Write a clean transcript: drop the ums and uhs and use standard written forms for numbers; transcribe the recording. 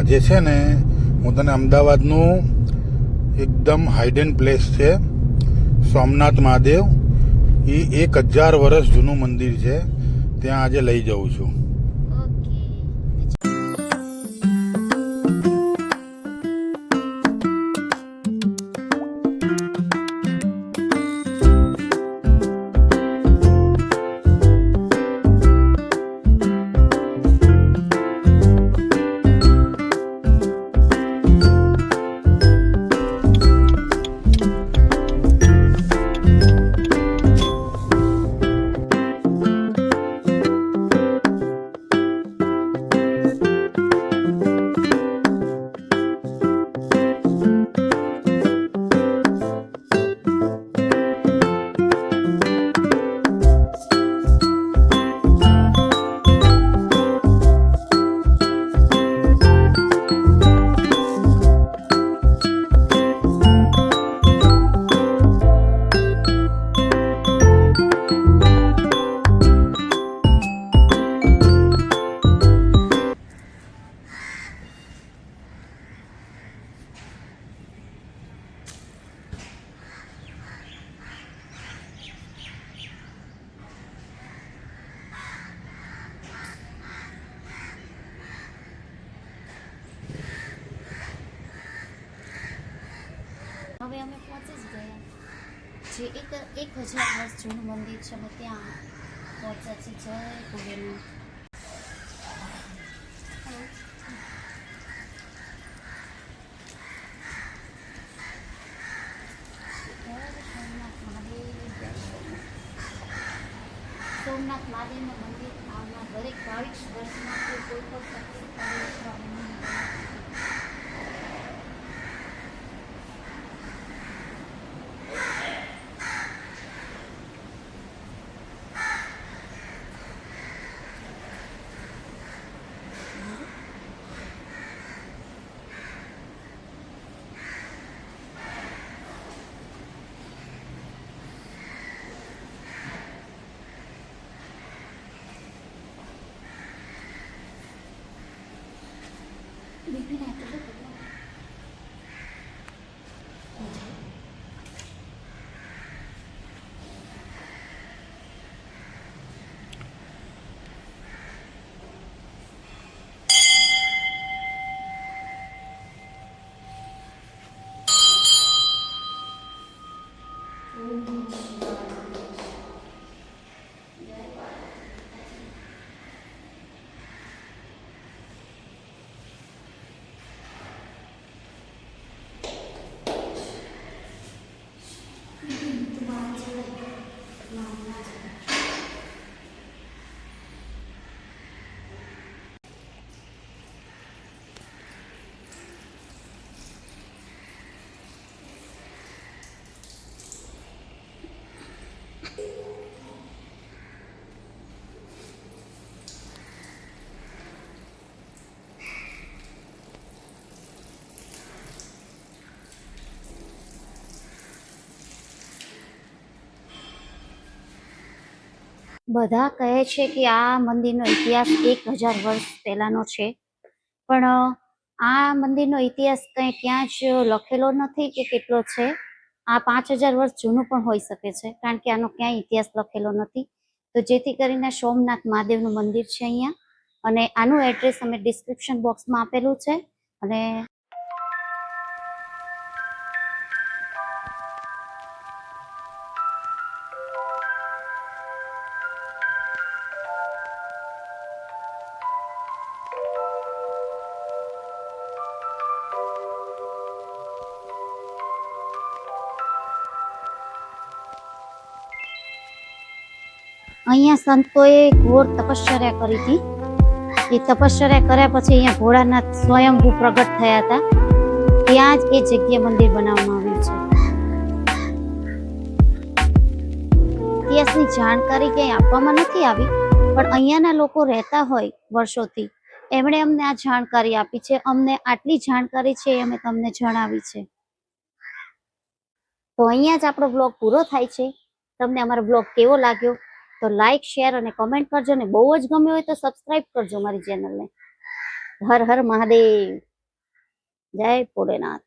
આજે છે ને હું તને અમદાવાદનું એકદમ હાઇડન પ્લેસ છે સોમનાથ મહાદેવ. એ 1000 વર્ષ જૂનું મંદિર છે, ત્યાં આજે લઈ જઉં છું. હવે અમે પહોંચી જ ગયા જે 1000 વર્ષ જૂનું મંદિર છે અમે ત્યાં પહોંચ્યા છીએ. જય ભોલેનાથ. સોમનાથ મહાદેવનું મંદિર આવનાર દરેક ભાવિક દર્શનાર્થીઓ કોઈ પણ તકલીફ બીપીને આટલું બધા કહે છે કે આ મંદિરનો ઇતિહાસ 1000 વર્ષ પહેલાનો છે, પણ આ મંદિરનો ઇતિહાસ કંઈ ક્યાં જ લખેલો નથી કે કેટલો છે. આ 5000 વર્ષ જૂનું પણ હોઈ શકે છે, કારણ કે આનો ક્યાંય ઇતિહાસ લખેલો નથી. તો જેથી કરીને સોમનાથ મહાદેવનું મંદિર છે અહીંયા, અને આનું એડ્રેસ અમે ડિસ્ક્રિપ્શન બોક્સમાં આપેલું છે. અને અહીંયા સંતોએ ઘોર તપશ્ચર્યા કરી હતી. એ તપશ્ચર્યા કર્યા પછી અહીંયા ભોળાનાથ સ્વયંભૂ પ્રગટ થયા હતા. ત્યાં જ એ જગ્યા મંદિર બનાવવામાં આવ્યું છે. ઇતિહાસની જાણકારી ક્યાંય આપવામાં નથી આવી, પણ અહીંયાના લોકો રહેતા હોય વર્ષોથી, એમણે અમને આ જાણકારી આપી છે. અમને આટલી જાણકારી છે એ અમે તમને જણાવી છે. તો અહીંયા જ આપણો બ્લોગ પૂરો થાય છે. તમને અમારો બ્લોગ કેવો લાગ્યો તો લાઈક, શેર અને કમેન્ટ કરજો, ને બહુ જ ગમ્યો હોય તો સબસ્ક્રાઇબ કરજો મારી ચેનલને. હર હર મહાદેવ. જય ભોલેનાથ.